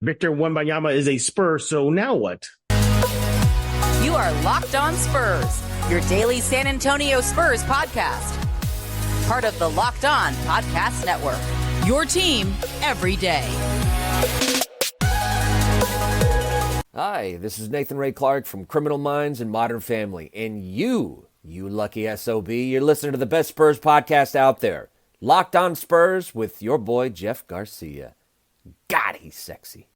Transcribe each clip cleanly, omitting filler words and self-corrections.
Victor Wembanyama is a Spur, so now what? You are Locked On Spurs, your daily San Antonio Spurs podcast. Part of the Locked On Podcast Network, your team every day. Hi, this is Nathan Ray Clark from Criminal Minds and Modern Family. And you lucky SOB, you're listening to the best Spurs podcast out there. Locked On Spurs with your boy, Jeff Garcia. God, he's sexy.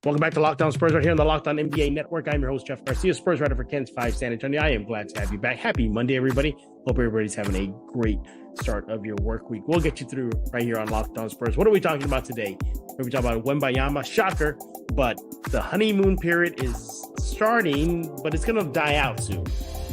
Welcome back to Locked On Spurs right here on the Locked On NBA Network. I'm your host, Jeff Garcia, Spurs writer for Ken's 5 San Antonio. I am glad to have you back. Happy Monday, everybody. Hope everybody's having a great start of your work week. We'll get you through right here on Locked On Spurs. What are we talking about today? We're talking about Wembanyama. Shocker, but the honeymoon period is starting, but it's going to die out soon.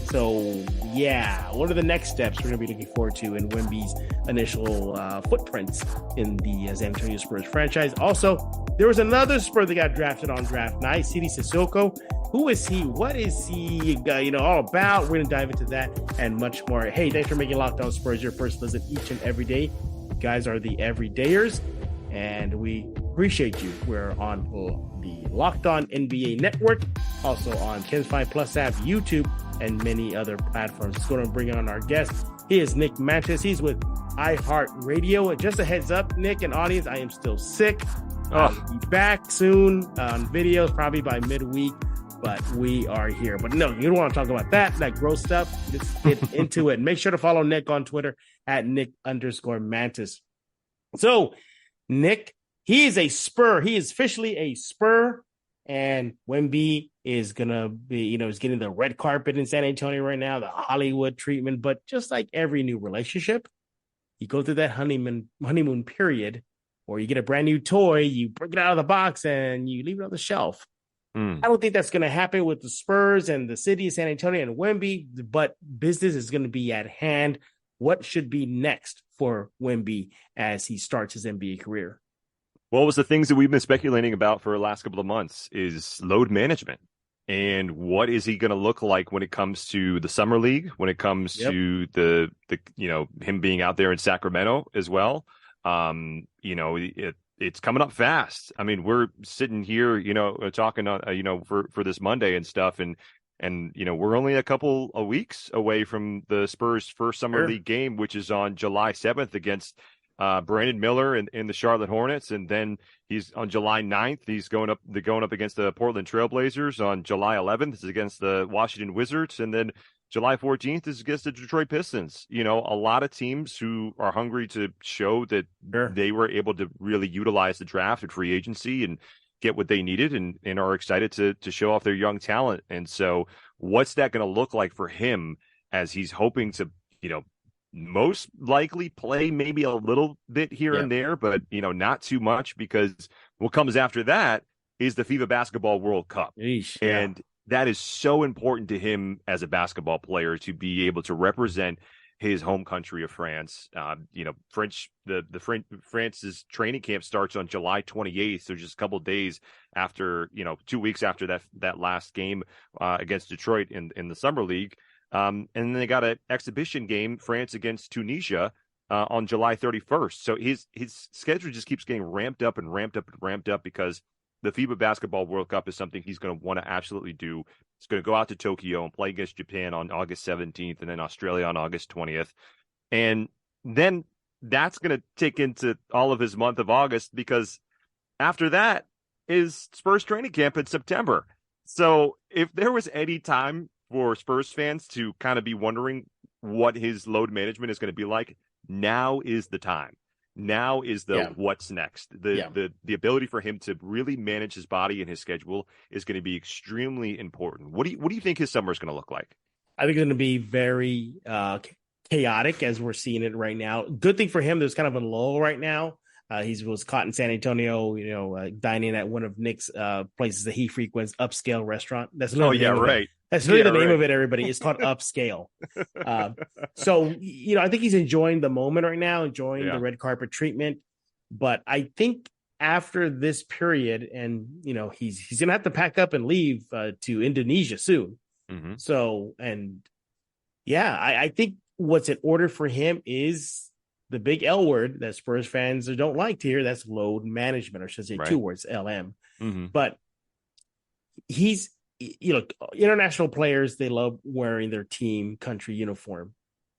So, yeah, what are the next steps we're going to be looking forward to in Wemby's initial footprints in the San Antonio Spurs franchise? Also, there was another Spur that got drafted on draft night, Sidy Cissoko. Who is he? What is he all about? We're going to dive into that and much more. Hey, thanks for making Locked On Spurs your first listen each and every day. You guys are the everydayers, and we appreciate you. We're on the Locked On NBA Network, also on Ken's 5 Plus app, YouTube, and many other platforms. Let's go and bring on our guest. He is Nick Mantas. He's with iHeart Radio. Just a heads up, Nick and audience, I am still sick. I'll be back soon on videos, probably by midweek, but we are here. But no, you don't want to talk about that gross stuff. Let's get into it. Make sure to follow Nick on Twitter at Nick_Mantas. So, Nick, he is a Spur. He is officially a Spur. And Wemby is going to be, is getting the red carpet in San Antonio right now, the Hollywood treatment. But just like every new relationship, you go through that honeymoon period, or you get a brand new toy, you bring it out of the box and you leave it on the shelf. I don't think that's going to happen with the Spurs and the city of San Antonio and Wemby, but business is going to be at hand. What should be next for Wemby as he starts his NBA career? Well, it was the things that we've been speculating about for the last couple of months is load management. And what is he going to look like when it comes to the summer league, when it comes to the him being out there in Sacramento as well? It's coming up fast. I mean, we're sitting here, talking on, for this Monday and stuff. And we're only a couple of weeks away from the Spurs' first summer league game, which is on July 7th against Brandon Miller and the Charlotte Hornets, and then he's on July 9th. He's going up against the Portland Trailblazers. On July 11th is against the Washington Wizards, and then July 14th is against the Detroit Pistons. A lot of teams who are hungry to show that they were able to really utilize the draft and free agency and get what they needed, and are excited to show off their young talent. And so, what's that going to look like for him as he's hoping to, most likely play maybe a little bit here and there, but not too much, because what comes after that is the FIBA Basketball World Cup. And that is so important to him as a basketball player to be able to represent his home country of France. France's training camp starts on July 28th, so just a couple of days after, 2 weeks after that last game against Detroit in the summer league. And then they got an exhibition game, France against Tunisia, on July 31st. So his schedule just keeps getting ramped up because the FIBA Basketball World Cup is something he's going to want to absolutely do. He's going to go out to Tokyo and play against Japan on August 17th and then Australia on August 20th. And then that's going to take into all of his month of August, because after that is Spurs training camp in September. So if there was any time for Spurs fans to kind of be wondering what his load management is going to be like, now is the time. Now is the what's next. The ability for him to really manage his body and his schedule is going to be extremely important. What do you think his summer is going to look like? I think it's going to be very chaotic as we're seeing it right now. Good thing for him, there's kind of a lull right now. He was caught in San Antonio, dining at one of Nick's places that he frequents, Upscale Restaurant. That's right. That's really the name of it, everybody. It's called Upscale. So, I think he's enjoying the moment right now, enjoying the red carpet treatment. But I think after this period, and, he's going to have to pack up and leave to Indonesia soon. Mm-hmm. So, I think what's in order for him is the big L word that Spurs fans don't like to hear. That's load management, or should I say two words, LM. Mm-hmm. But he's, international players, they love wearing their team country uniform,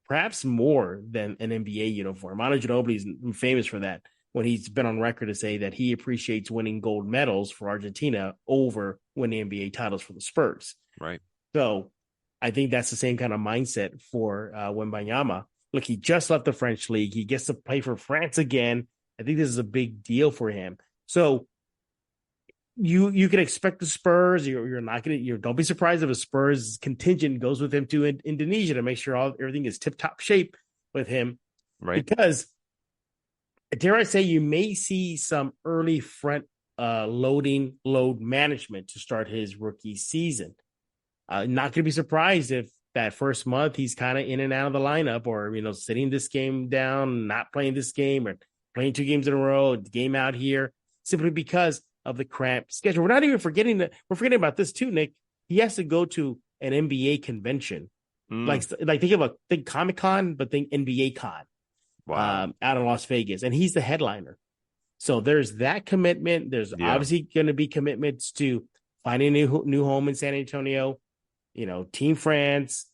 perhaps more than an NBA uniform. Manu Ginobili is famous for that, when he's been on record to say that he appreciates winning gold medals for Argentina over winning NBA titles for the Spurs. Right. So I think that's the same kind of mindset for Wembanyama. Look, he just left the French league. He gets to play for France again. I think this is a big deal for him. So you can expect the Spurs. You're not going to. Don't be surprised if a Spurs contingent goes with him to Indonesia to make sure everything is tip top shape with him. Right. Because dare I say, you may see some early front load management to start his rookie season. Not going to be surprised if that first month he's kind of in and out of the lineup, or sitting this game down, not playing this game, or playing 2 games in a row, game out here, simply because of the cramped schedule. We're not even forgetting about this too, Nick. He has to go to an NBA convention, like think Comic-Con, but think NBA Con, wow, out in Las Vegas, and he's the headliner. So there's that commitment. There's obviously going to be commitments to finding a new home in San Antonio. Team France,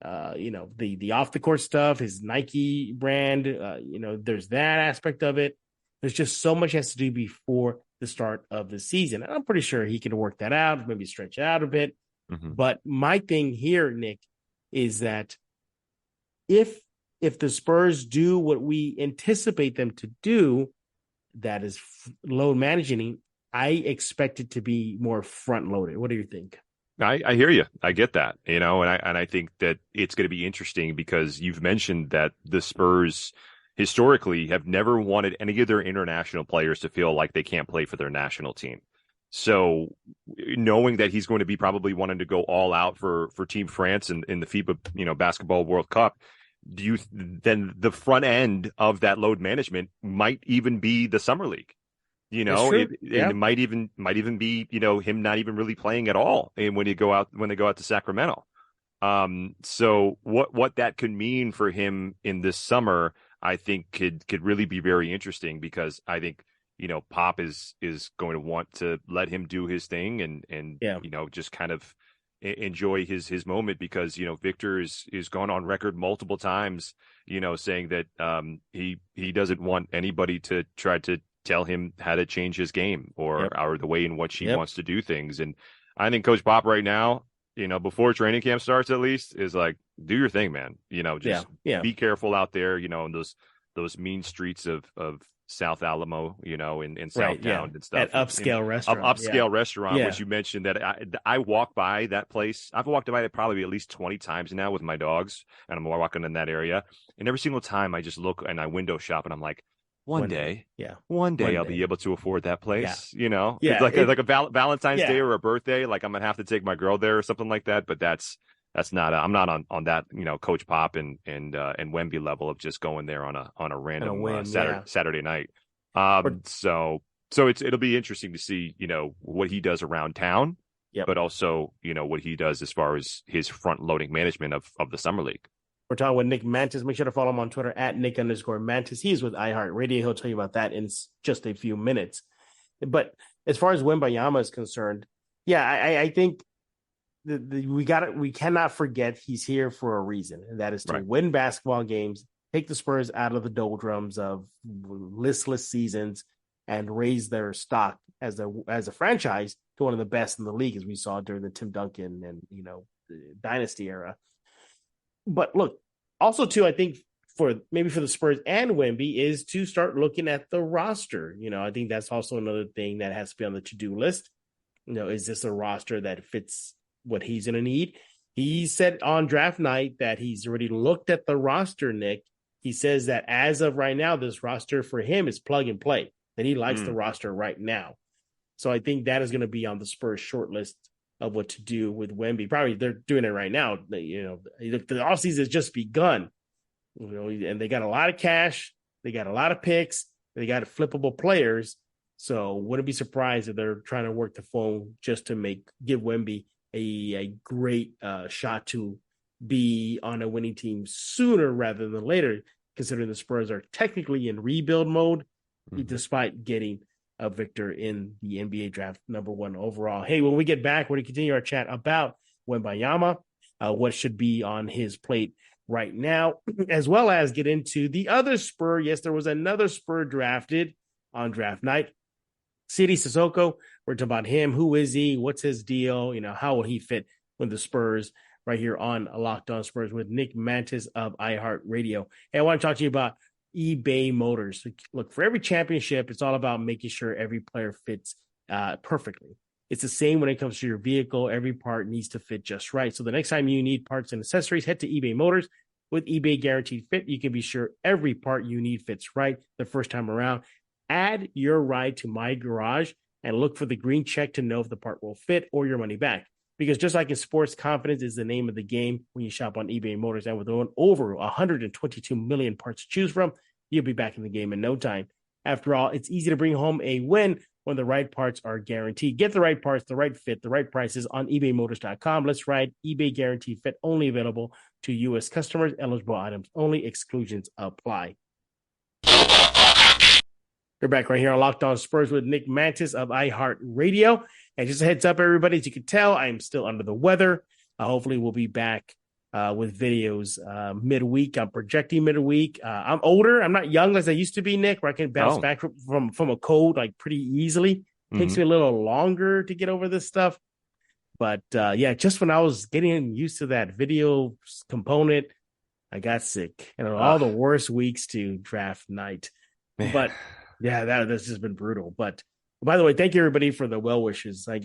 the off the court stuff, his Nike brand. There's that aspect of it. There's just so much has to do before the start of the season. And I'm pretty sure he can work that out, maybe stretch it out a bit. Mm-hmm. But my thing here, Nick, is that if the Spurs do what we anticipate them to do, that is load managing, I expect it to be more front loaded. What do you think? I hear you. I get that, and I think that it's going to be interesting because you've mentioned that the Spurs historically have never wanted any of their international players to feel like they can't play for their national team. So knowing that he's going to be probably wanting to go all out for Team France in the FIBA, Basketball World Cup, then the front end of that load management might even be the summer league. It might even be, him not even really playing at all. And when they go out to Sacramento. So what that could mean for him in this summer, I think could really be very interesting, because I think, Pop is going to want to let him do his thing and just kind of enjoy his moment, because, Victor is gone on record multiple times, saying that he doesn't want anybody to try to tell him how to change his game or the way in which he wants to do things. And I think Coach Pop right now, before training camp starts, at least, is like, do your thing, man. Just be careful out there, in those mean streets of South Alamo, in Southtown and stuff. That upscale restaurant. Which you mentioned that I walk by that place. I've walked by it probably at least 20 times now with my dogs, and I'm walking in that area. And every single time I just look and I window shop, and I'm like, one day I'll be able to afford that place. It's like a Valentine's Day or a birthday. Like, I'm gonna have to take my girl there or something like that. But that's not. I'm not on that. Coach Pop and Wemby level of just going there on a random Saturday night. So it'll be interesting to see what he does around town, but also what he does as far as his front loading management of the summer league. We're talking with Nick Mantas. Make sure to follow him on Twitter at Nick_Mantas. He's with iHeart Radio. He'll tell you about that in just a few minutes. But as far as Wembanyama is concerned, I think we cannot forget he's here for a reason, and that is to win basketball games, take the Spurs out of the doldrums of listless seasons, and raise their stock as a franchise to one of the best in the league, as we saw during the Tim Duncan and the dynasty era. But look, also too, I think for the Spurs and Wemby is to start looking at the roster. I think that's also another thing that has to be on the to-do list. Is this a roster that fits what he's going to need? He said on draft night that he's already looked at the roster, Nick. He says that as of right now, this roster for him is plug and play, that he likes the roster right now. So I think that is going to be on the Spurs short list of what to do with Wemby. Probably they're doing it right now. The offseason has just begun, and they got a lot of cash. They got a lot of picks. They got flippable players. So wouldn't be surprised if they're trying to work the phone just to give Wemby a great shot to be on a winning team sooner rather than later. considering the Spurs are technically in rebuild mode, Mhm. despite getting a victor in the NBA draft, #1 overall. Hey, when we get back, we're going to continue our chat about Wembanyama, what should be on his plate right now, as well as get into the other Spur. Yes, there was another Spur drafted on draft night. Sidy Cissoko, we're talking about him. Who is he? What's his deal? How will he fit with the Spurs? Right here on Locked On Spurs with Nick Mantas of iHeart Radio. Hey, I want to talk to you about eBay Motors. Look, for every championship, it's all about making sure every player fits perfectly. It's the same when it comes to your vehicle. Every part needs to fit just right. So the next time you need parts and accessories, head to eBay Motors. With eBay Guaranteed Fit, you can be sure every part you need fits right the first time around. Add your ride to My Garage and look for the green check to know if the part will fit or your money back. Because just like in sports, confidence is the name of the game when you shop on eBay Motors. And with over 122 million parts to choose from, you'll be back in the game in no time. After all, it's easy to bring home a win when the right parts are guaranteed. Get the right parts, the right fit, the right prices on ebaymotors.com. Let's ride. eBay Guaranteed Fit, only available to U.S. customers. Eligible items only. Exclusions apply. We're back right here on Locked On Spurs with Nick Mantas of iHeart Radio. And just a heads up, everybody, as you can tell, I am still under the weather. Hopefully, we'll be back with videos midweek. I'm projecting midweek. I'm older. I'm not young as I used to be, Nick, where I can bounce back from a cold like pretty easily. Takes me a little longer to get over this stuff. But just when I was getting used to that video component, I got sick. And all the worst weeks to draft night. Man. But yeah, that's just been brutal. But by the way, thank you everybody for the well wishes. I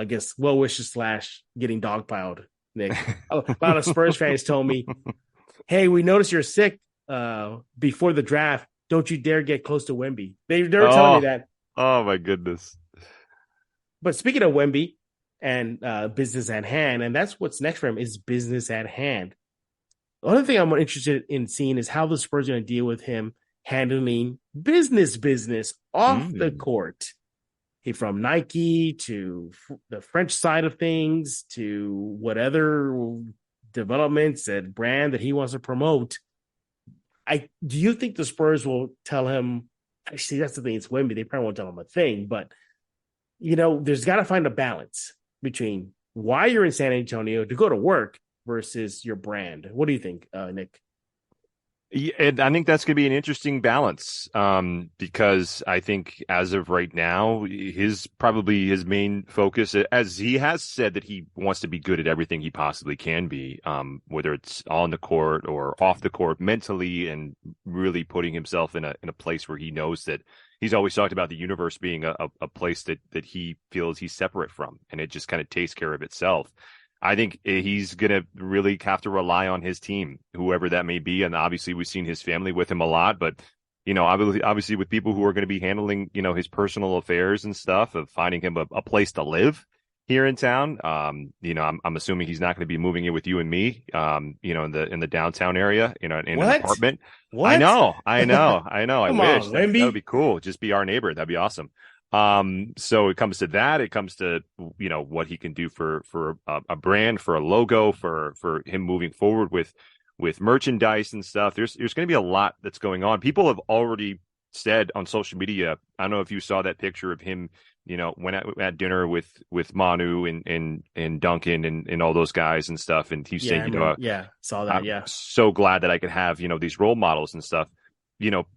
guess well wishes / getting dogpiled, Nick. A lot of Spurs fans told me, "Hey, we noticed you're sick before the draft. Don't you dare get close to Wemby." They were telling me that. Oh my goodness! But speaking of Wemby and business at hand, and that's what's next for him is business at hand. The other thing I'm interested in seeing is how the Spurs are going to deal with him handling business off the court. From Nike to the French side of things to what other developments and brand that he wants to promote. Do you think the Spurs will tell him? Actually, that's the thing. It's Wemby. They probably won't tell him a thing, but there's got to find a balance between why you're in San Antonio to go to work versus your brand. What do you think, Nick? Yeah, and I think that's going to be an interesting balance because I think as of right now, his main focus, as he has said, that he wants to be good at everything he possibly can be, whether it's on the court or off the court, mentally, and really putting himself in a place where he knows that he's always talked about the universe being a place that he feels he's separate from, and it just kind of takes care of itself. I think he's going to really have to rely on his team, whoever that may be. And obviously we've seen his family with him a lot, but, obviously with people who are going to be handling, his personal affairs and stuff, of finding him a place to live here in town. I'm assuming he's not going to be moving in with you and me, in the downtown area, in an apartment. What? I know. I Come wish on, that would be cool. Just be our neighbor. That'd be awesome. So it comes to that. It comes to, what he can do for a brand, for a logo, for him moving forward with merchandise and stuff. There's going to be a lot that's going on. People have already said on social media, I don't know if you saw that picture of him, when at dinner with Manu and Duncan and all those guys and stuff. And he's saying, saw that. I'm so glad that I could have, these role models and stuff.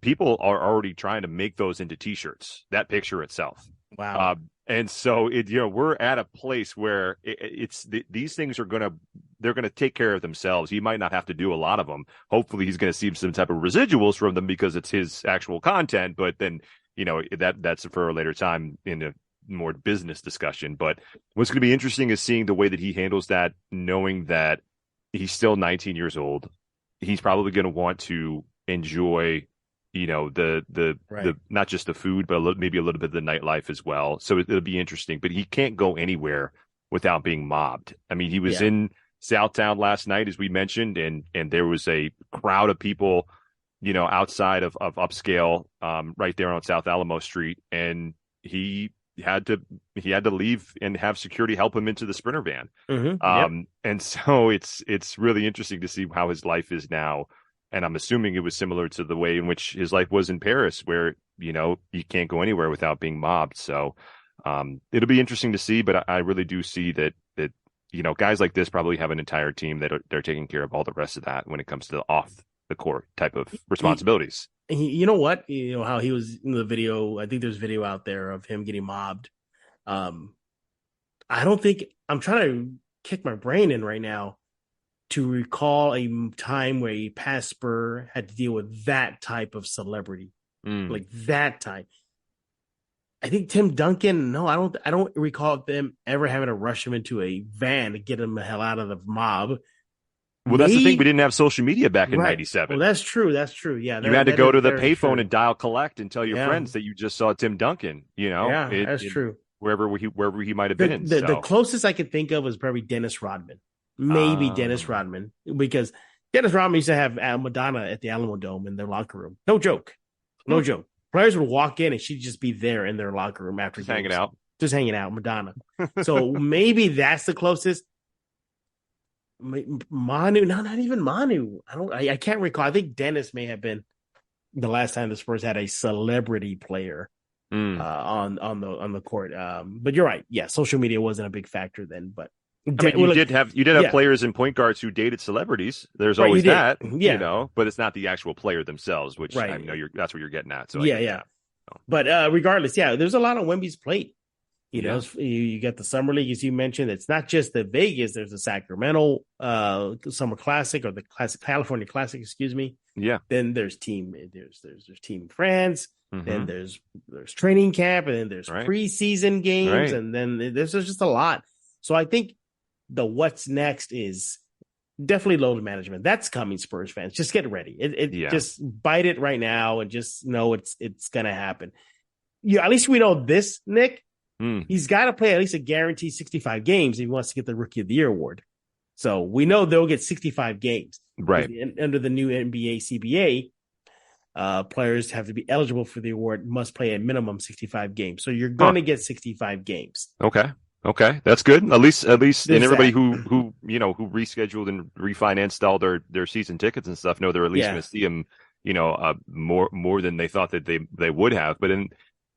People are already trying to make those into T-shirts, that picture itself. Wow. And so we're at a place where these things they're going to take care of themselves. He might not have to do a lot of them. Hopefully he's going to see some type of residuals from them because it's his actual content. But then, that's for a later time in a more business discussion. But what's going to be interesting is seeing the way that he handles that, knowing that he's still 19 years old. He's probably going to want to enjoy the not just the food, but maybe a little bit of the nightlife as well. So it'll be interesting, but he can't go anywhere without being mobbed. I mean, he was in Southtown last night, as we mentioned, and there was a crowd of people, outside of upscale, right there on South Alamo Street. And he had to leave and have security help him into the Sprinter van. Mm-hmm. And so it's really interesting to see how his life is now, And I'm assuming it was similar to the way in which his life was in Paris, where, you can't go anywhere without being mobbed. So it'll be interesting to see, but I really do see that guys like this probably have an entire team that they're taking care of all the rest of that when it comes to the off the court type of responsibilities. You know what? How he was in the video. I think there's video out there of him getting mobbed. I don't think I'm trying to kick my brain in right now to recall a time where a past Spur had to deal with that type of celebrity, like that type. I think Tim Duncan. No, I don't recall them ever having to rush him into a van to get him the hell out of the mob. Well, that's the thing. We didn't have social media back in '97. Well, that's true. Yeah, you had to go to the payphone and dial collect and tell your friends that you just saw Tim Duncan. That's true. Wherever he might have been. The closest I could think of was probably Dennis Rodman. Maybe Dennis Rodman, because Dennis Rodman used to have Madonna at the Alamo Dome in their locker room. No joke. Players would walk in and she'd just be there in their locker room after just hanging out. Madonna. So maybe that's the closest. Manu, no, not even Manu. I can't recall. I think Dennis may have been the last time the Spurs had a celebrity player on the court. But you're right. Yeah, social media wasn't a big factor then, but you did have players and point guards who dated celebrities. There's always that, but it's not the actual player themselves, which I know that's what you're getting at. So yeah. But regardless, there's a lot on Wemby's plate. You got the summer league, as you mentioned. It's not just the Vegas. There's the Sacramento Summer Classic, or the California Classic, excuse me. Yeah. Then there's Team France. Mm-hmm. Then there's training camp, and then there's preseason games, and then there's just a lot. So I think the what's next is definitely load management. That's coming, Spurs fans. Just get ready. Just bite it right now and just know it's gonna happen. At least we know this, Nick. He's got to play at least a guaranteed 65 games if he wants to get the Rookie of the Year award. So we know they'll get 65 games. Right. Under the new NBA CBA, players have to be eligible for the award, must play a minimum 65 games. So you're going to get 65 games. Okay. That's good. At least, and everybody who rescheduled and refinanced all their season tickets and stuff know they're at least going to see him, more than they thought that they would have. But in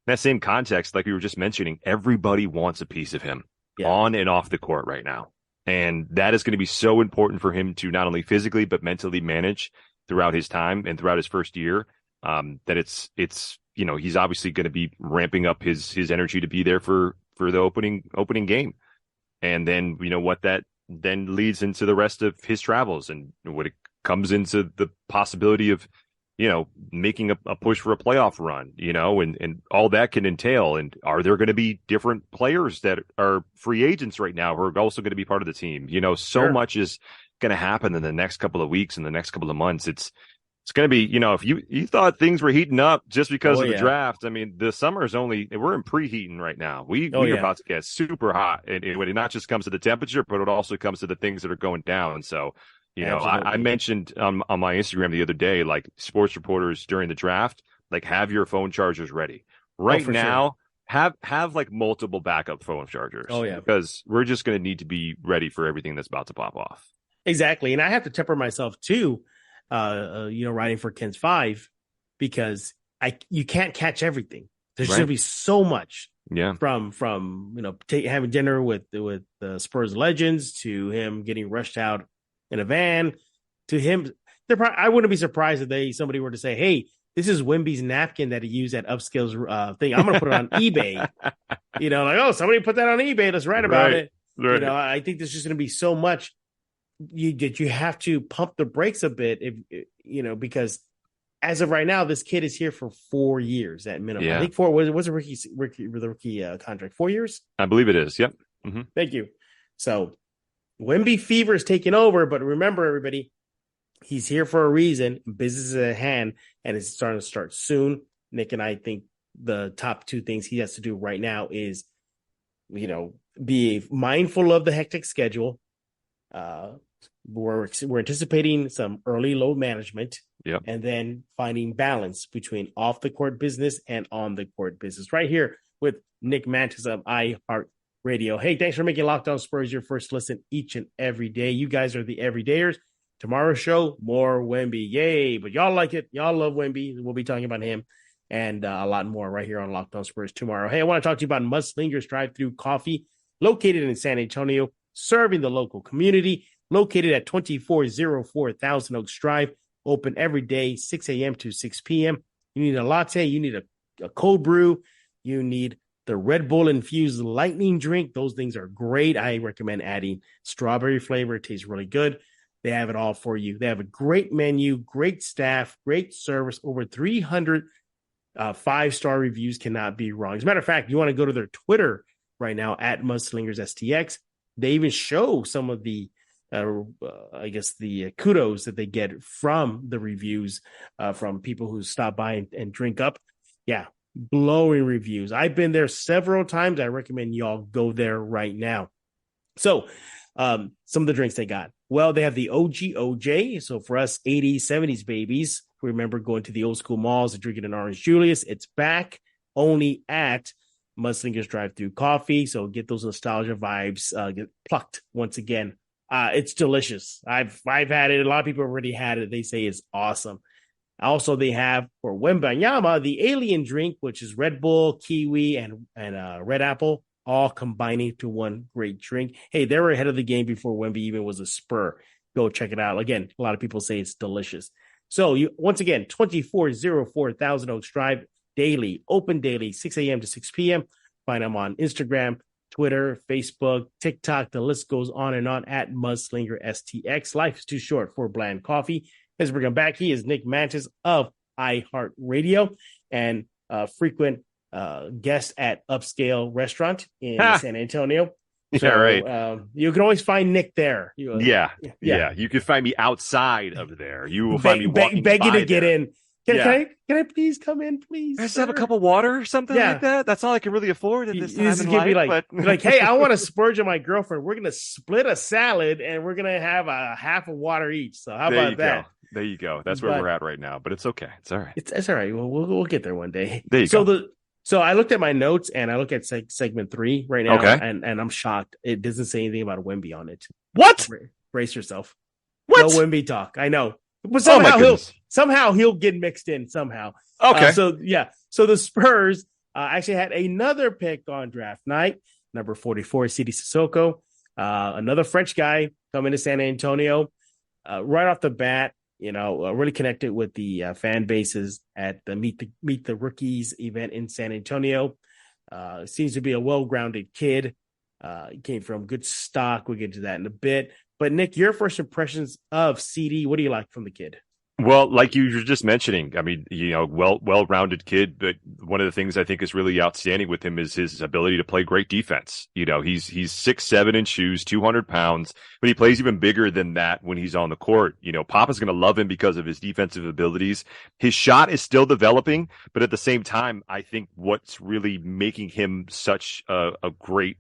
that same context, like we were just mentioning, everybody wants a piece of him on and off the court right now. And that is going to be so important for him to not only physically, but mentally manage throughout his time and throughout his first year. That it's he's obviously going to be ramping up his energy to be there for the opening game. And then, what that then leads into the rest of his travels, and what it comes into the possibility of, making a push for a playoff run, and all that can entail. And are there going to be different players that are free agents right now who are also going to be part of the team? So much is going to happen in the next couple of weeks and the next couple of months. It's going to be, if you thought things were heating up just because of the draft, I mean, the summer is we're in preheating right now. We're about to get super hot. And it not just comes to the temperature, but it also comes to the things that are going down. So, I mentioned on my Instagram the other day, like, sports reporters during the draft, like, have your phone chargers ready right now. Sure. Have like multiple backup phone chargers. Because we're just going to need to be ready for everything that's about to pop off. Exactly. And I have to temper myself too, writing for Ken's 5, because you can't catch everything. There's going to be so much. Yeah. From having dinner with the Spurs legends, to him getting rushed out in a van, to him. I wouldn't be surprised if somebody were to say, "Hey, this is Wemby's napkin that he used at Upskills thing. I'm going to put it on eBay." Somebody put that on eBay. Let's write about it. Right. I think there's just going to be so much that you have to pump the brakes a bit, because as of right now, this kid is here for 4 years at minimum. Yeah. I think 4 was a rookie contract. 4 years? I believe it is. Yep. Mm-hmm. Thank you. So Wemby fever is taking over, but remember, everybody, he's here for a reason. Business is at hand, and it's starting to start soon. Nick and I think the top 2 things he has to do right now is, be mindful of the hectic schedule. We're anticipating some early load management, and then finding balance between off the court business and on the court business. Right here with Nick Mantas of iHeart Radio. Hey, thanks for making Locked On Spurs your first listen each and every day. You guys are the everydayers. Tomorrow's show, more Wemby. Yay. But y'all like it. Y'all love Wemby. We'll be talking about him and a lot more right here on Locked On Spurs tomorrow. Hey, I want to talk to you about Mudslingers Drive-Thru Coffee, located in San Antonio, serving the local community, located at 2404 Thousand Oaks Drive, open every day, 6 a.m. to 6 p.m. You need a latte, you need a cold brew, you need the Red Bull infused lightning drink. Those things are great. I recommend adding strawberry flavor. It tastes really good. They have it all for you. They have a great menu, great staff, great service, over 300 5-star reviews. Cannot be wrong. As a matter of fact, you want to go to their Twitter right now at MudSlingersSTX. They even show some of the, the kudos that they get from the reviews from people who stop by and drink up. Yeah, glowing reviews. I've been there several times. I recommend y'all go there right now. So some of the drinks they got. Well, they have the OG OJ. So for us 80s, 70s babies, remember going to the old school malls and drinking an Orange Julius. It's back only at Mudslingers Drive-Thru Coffee. So get those nostalgia vibes, get plucked once again. It's delicious. I've had it. A lot of people already had it. They say it's awesome. Also, they have for Wembanyama, the alien drink, which is Red Bull, kiwi, and red apple, all combining to one great drink. Hey, they were ahead of the game before Wemby even was a Spur. Go check it out. Again, a lot of people say it's delicious. So you once again, 2404 Thousand Oaks Drive, daily, open daily, 6 a.m. to 6 p.m. Find them on Instagram, Twitter, Facebook, TikTok. The list goes on and on at Mudslinger STX. Life is too short for bland coffee. Let's bring him back. He is Nick Mantas of iHeart Radio and frequent guest at Upscale Restaurant in San Antonio. So, yeah, right. You can always find Nick there. Yeah. You can find me outside of there. You will find me walking begging by to get there. in. Can I please come in, please? I just have a cup of water or something like that. That's all I can really afford in this time in life. Like, hey, I want to splurge on my girlfriend. We're gonna split a salad and we're gonna have a half a water each. So how about that? There you go. That's where we're at right now. But it's okay. It's all right. It's all right. We'll get there one day. There you go. So I looked at my notes and I look at segment 3 right now, and I'm shocked. It doesn't say anything about Wemby on it. What? Brace yourself. What? No Wemby talk. I know, but somehow he'll get mixed in somehow. Okay. So the Spurs actually had another pick on draft night, number 44, Sidy Cissoko, another French guy coming to San Antonio. Right off the bat, really connected with the fan bases at the Meet the Rookies event in San Antonio. Seems to be a well-grounded kid. Came from good stock. We'll get to that in a bit. But Nick, your first impressions of CD, what do you like from the kid? Well, like you were just mentioning, I mean, well-rounded kid, but one of the things I think is really outstanding with him is his ability to play great defense. He's 6'7" in shoes, 200 pounds, but he plays even bigger than that when he's on the court. Papa's going to love him because of his defensive abilities. His shot is still developing, but at the same time, I think what's really making him such a great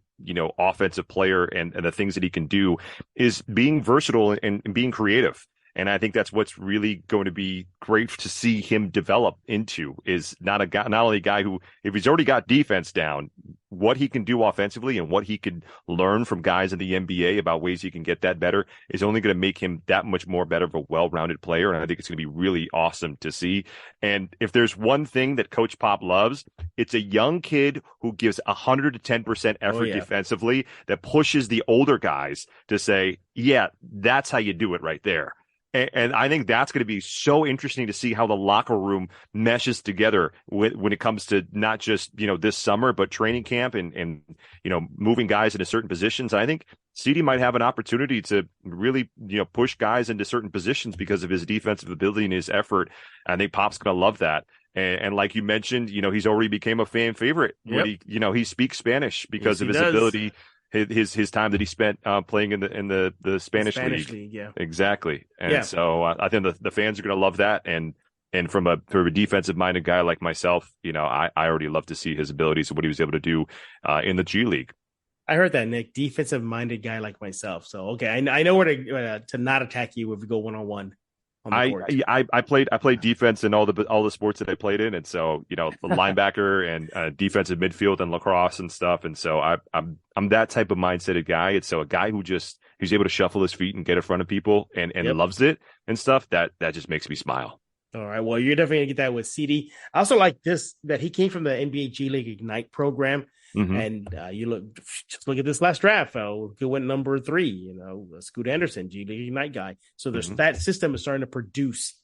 offensive player and the things that he can do is being versatile and being creative. And I think that's what's really going to be great to see him develop into is not only a guy who, if he's already got defense down, what he can do offensively and what he could learn from guys in the NBA about ways he can get that better is only going to make him that much more better of a well-rounded player. And I think it's going to be really awesome to see. And if there's one thing that Coach Pop loves, it's a young kid who gives 110% effort defensively that pushes the older guys to say, yeah, that's how you do it right there. And I think that's going to be so interesting to see how the locker room meshes together when it comes to not just, this summer, but training camp and moving guys into certain positions. I think CD might have an opportunity to really, push guys into certain positions because of his defensive ability and his effort. I think Pop's going to love that. And like you mentioned, he's already became a fan favorite. Yep. When he speaks Spanish because of his ability. His time that he spent playing in the Spanish league. Yeah, exactly. And so I think the fans are going to love that. And from a defensive minded guy like myself, I already love to see his abilities and what he was able to do in the G League. I heard that, Nick. Defensive minded guy like myself. So okay, I know where to not attack you if we go 1-on-1. I played defense in all the sports that I played in, and so linebacker and defensive midfield and lacrosse and stuff, and so I'm that type of mindseted guy. And so a guy who just he's able to shuffle his feet and get in front of people and loves it and stuff, that just makes me smile. All right. Well, you're definitely gonna get that with Sidy. I also like this, that he came from the NBA G League Ignite program. And just look at this last draft. Who went number 3? Scoot Anderson, G League Ignite guy. So there's that system is starting to produce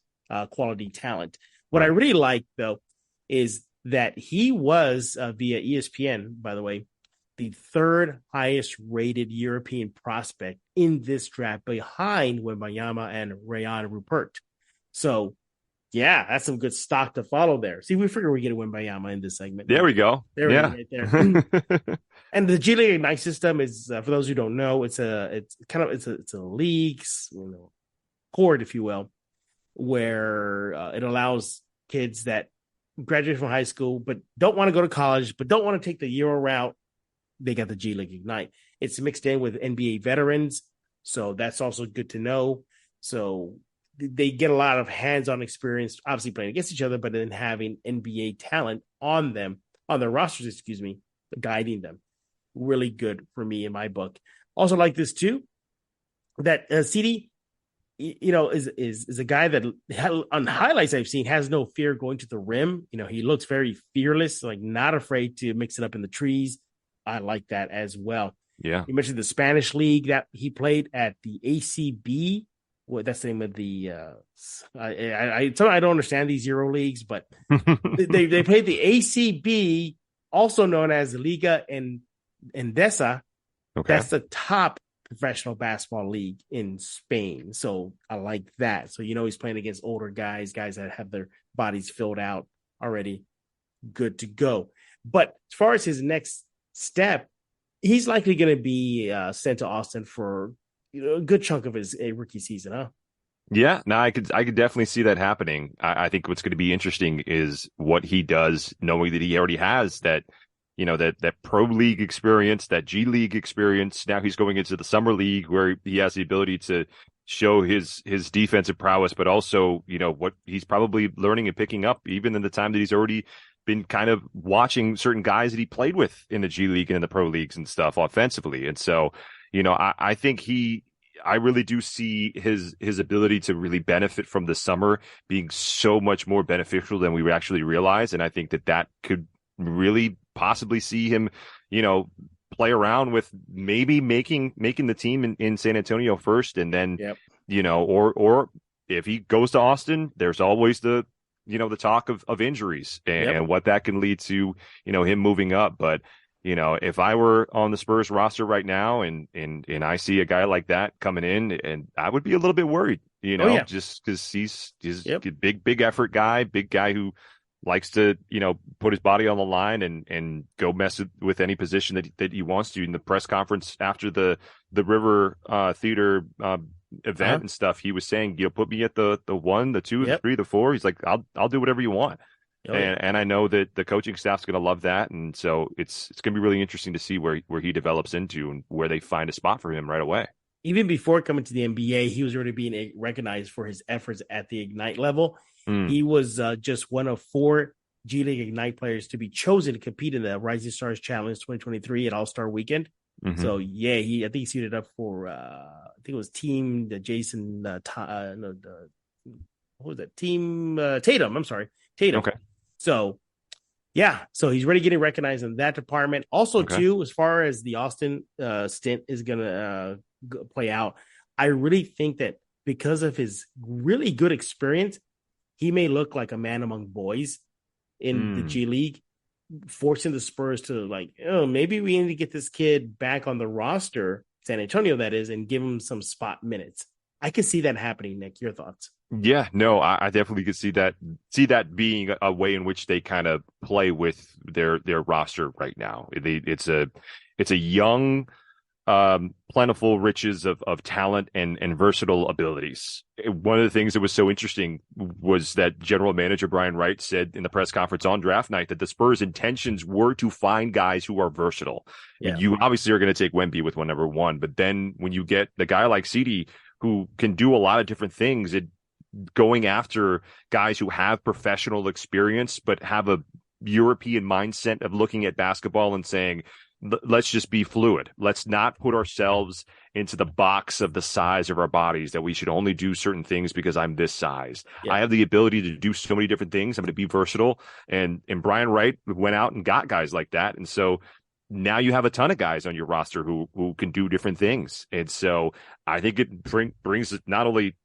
quality talent. What I really like though is that he was via ESPN, by the way, the 3rd highest rated European prospect in this draft, behind Wembanyama and Rayan Rupert. So, yeah, that's some good stock to follow there. See, we figure we get a Wembanyama in this segment. There we go. There we go, right there. And the G League Ignite system is, for those who don't know, it's a league, court, if you will, where it allows kids that graduate from high school but don't want to go to college, but don't want to take the Euro route. They got the G League Ignite. It's mixed in with NBA veterans, so that's also good to know. So they get a lot of hands-on experience, obviously playing against each other, but then having NBA talent on their rosters, guiding them. Really good for me in my book. Also like this too, that Sidy, is a guy that on highlights I've seen has no fear going to the rim. He looks very fearless, like not afraid to mix it up in the trees. I like that as well. Yeah. You mentioned the Spanish league that he played at the ACB. Well, that's the name of the I don't understand these Euro leagues, but they played the ACB, also known as Liga Endesa. Okay. That's the top professional basketball league in Spain. So I like that. So he's playing against older guys that have their bodies filled out already, good to go. But as far as his next step, he's likely going to be sent to Austin for a good chunk of his rookie season, huh? Yeah, no, I could definitely see that happening. I think what's going to be interesting is what he does, knowing that he already has that, that pro league experience, that G League experience. Now he's going into the summer league where he has the ability to show his defensive prowess, but also, what he's probably learning and picking up even in the time that he's already been kind of watching certain guys that he played with in the G League and in the pro leagues and stuff offensively. And so, I think I really do see his ability to really benefit from the summer being so much more beneficial than we actually realize. And I think that could really possibly see him, play around with maybe making the team in San Antonio first. And then, or if he goes to Austin, there's always the talk of injuries and what that can lead to, him moving up. But, if I were on the Spurs roster right now and I see a guy like that coming in, and I would be a little bit worried, just because he's a big effort guy, big guy who likes to, put his body on the line and go mess with any position that he wants to. In the press conference after the River Theater event and stuff, he was saying, put me at the 1, the 2, the 3, the 4. He's like, I'll do whatever you want. And I know that the coaching staff's going to love that. And so it's going to be really interesting to see where he develops into and where they find a spot for him right away. Even before coming to the NBA, he was already being recognized for his efforts at the Ignite level. He was just one of 4 G League Ignite players to be chosen to compete in the Rising Stars Challenge 2023 at All-Star Weekend. So, I think he suited up for, I think it was Team Tatum. I'm sorry, Tatum. Okay. So, so he's really getting recognized in that department. Also, too, as far as the Austin stint is going to play out, I really think that because of his really good experience, he may look like a man among boys in the G League, forcing the Spurs to maybe we need to get this kid back on the roster, San Antonio that is, and give him some spot minutes. I could see that happening, Nick. Your thoughts? Yeah, no, I definitely could see that being a way in which they kind of play with their roster right now. It's a young, plentiful riches of talent and versatile abilities. One of the things that was so interesting was that general manager Brian Wright said in the press conference on draft night that the Spurs' intentions were to find guys who are versatile. Yeah. And you obviously are going to take Wemby with number 1, but then when you get the guy like Sidy who can do a lot of different things, going after guys who have professional experience but have a European mindset of looking at basketball and saying, let's just be fluid. Let's not put ourselves into the box of the size of our bodies that we should only do certain things because I'm this size. Yeah. I have the ability to do so many different things. I'm going to be versatile. And Brian Wright went out and got guys like that. And so now you have a ton of guys on your roster who can do different things. And so I think it brings not only,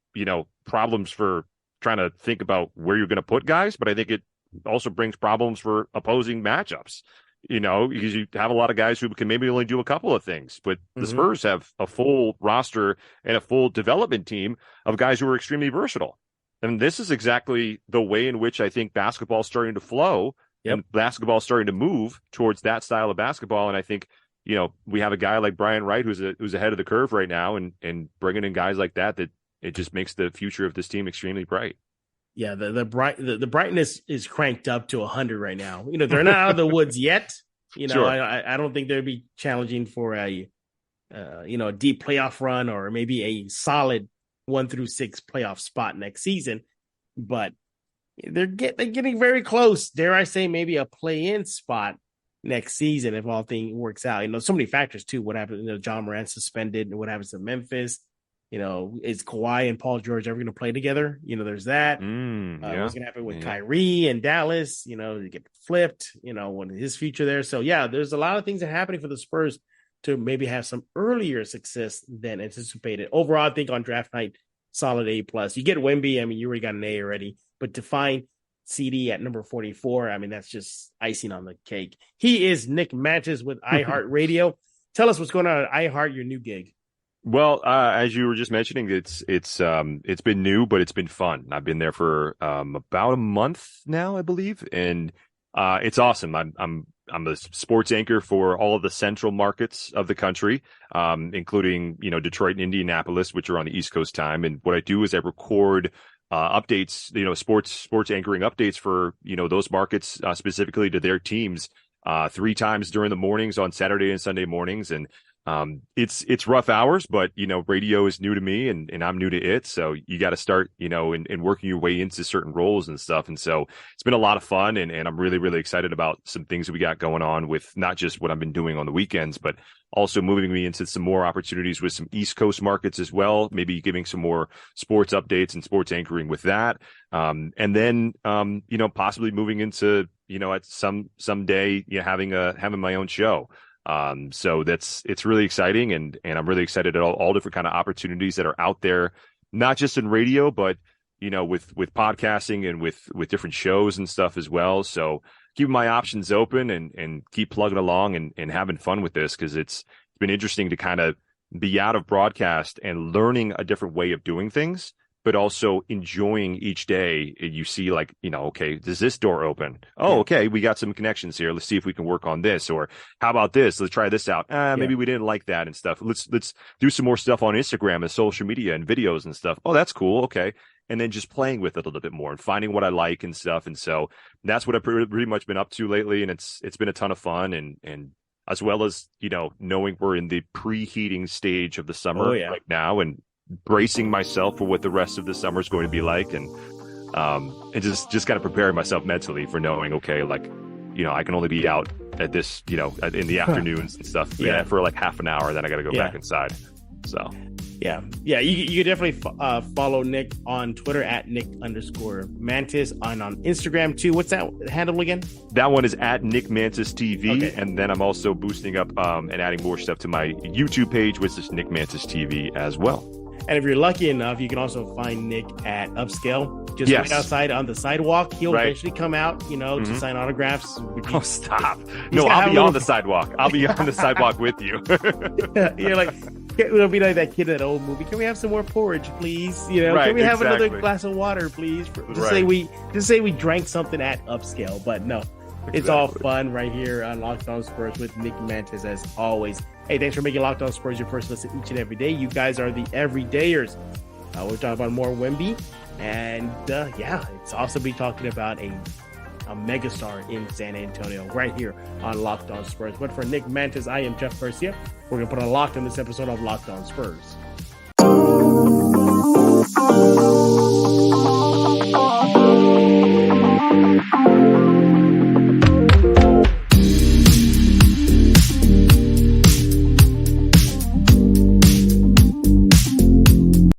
problems for trying to think about where you're going to put guys, but I think it also brings problems for opposing matchups. Because you have a lot of guys who can maybe only do a couple of things, but the Spurs have a full roster and a full development team of guys who are extremely versatile. And this is exactly the way in which I think basketball is starting to flow and basketball is starting to move towards that style of basketball. And I think, we have a guy like Brian Wright, who's ahead of the curve right now, and bringing in guys like that it just makes the future of this team extremely bright. Yeah, the brightness is cranked up to 100 right now. They're not out of the woods yet. Sure. I don't think they'll be challenging for a deep playoff run or maybe a solid 1 through 6 playoff spot next season. But they're getting very close. Dare I say, maybe a play-in spot next season if all things works out. So many factors too. What happened? John Morant suspended, and what happens to Memphis? Is Kawhi and Paul George ever going to play together? There's that. What's going to happen with Kyrie and Dallas? They get flipped, when his future there. So, yeah, there's a lot of things that are happening for the Spurs to maybe have some earlier success than anticipated. Overall, I think on draft night, solid A+. You get Wemby, you already got an A already. But to find CD at number 44, that's just icing on the cake. He is Nick Mantas with iHeart Radio. Tell us what's going on at iHeart, your new gig. Well, as you were just mentioning, it's been new, but it's been fun. I've been there for about a month now, I believe, and it's awesome. I'm a sports anchor for all of the central markets of the country, including Detroit and Indianapolis, which are on the East Coast time. And what I do is I record updates, sports anchoring updates for those markets, specifically to their teams, 3 times during the mornings on Saturday and Sunday mornings. And it's rough hours, but radio is new to me and I'm new to it. So you got to start, and working your way into certain roles and stuff. And so it's been a lot of fun, and I'm really, really excited about some things that we got going on with not just what I've been doing on the weekends, but also moving me into some more opportunities with some East Coast markets as well, maybe giving some more sports updates and sports anchoring with that. And then, possibly moving into, at some day, having my own show. So it's really exciting, and I'm really excited at all different kind of opportunities that are out there, not just in radio, but with podcasting and with different shows and stuff as well. So keeping my options open and keep plugging along and having fun with this, because it's been interesting to kind of be out of broadcast and learning a different way of doing things, but also enjoying each day. You see, like, okay, does this door open? Oh, okay, we got some connections here. Let's see if we can work on this. Or how about this? Let's try this out. Maybe we didn't like that and stuff. Let's do some more stuff on Instagram and social media and videos and stuff. Oh, that's cool. Okay. And then just playing with it a little bit more and finding what I like and stuff. And so that's what I've pretty much been up to lately. And it's been a ton of fun. And as well as, knowing we're in the preheating stage of the summer right now, and bracing myself for what the rest of the summer is going to be like, and just kind of preparing myself mentally for knowing, okay, like, I can only be out at this, in the afternoons and stuff for like half an hour, then I got to go back inside. So you can definitely follow Nick on Twitter at Nick_Mantas, and on Instagram too. What's that handle again? That one is at Nick Mantas TV, and then I'm also boosting up and adding more stuff to my YouTube page, which is Nick Mantas TV as well. And if you're lucky enough, you can also find Nick at Upscale, just right outside on the sidewalk. He'll eventually come out, to sign autographs. Oh, stop. No, I'll be on the sidewalk. I'll be on the sidewalk with you. You're like, it'll be like that kid in that old movie. Can we have some more porridge, please? Can we have another glass of water, please? Just say we drank something at Upscale. But no, it's all fun right here on Locked On Spurs with Nick Mantas, as always. Hey, thanks for making Locked On Spurs your first listen each and every day. You guys are the everydayers. We're talking about more Wemby, and it's also be talking about a megastar in San Antonio right here on Locked On Spurs. But for Nick Mantas, I am Jeff Garcia. We're going to put a lock on this episode of Locked On Spurs.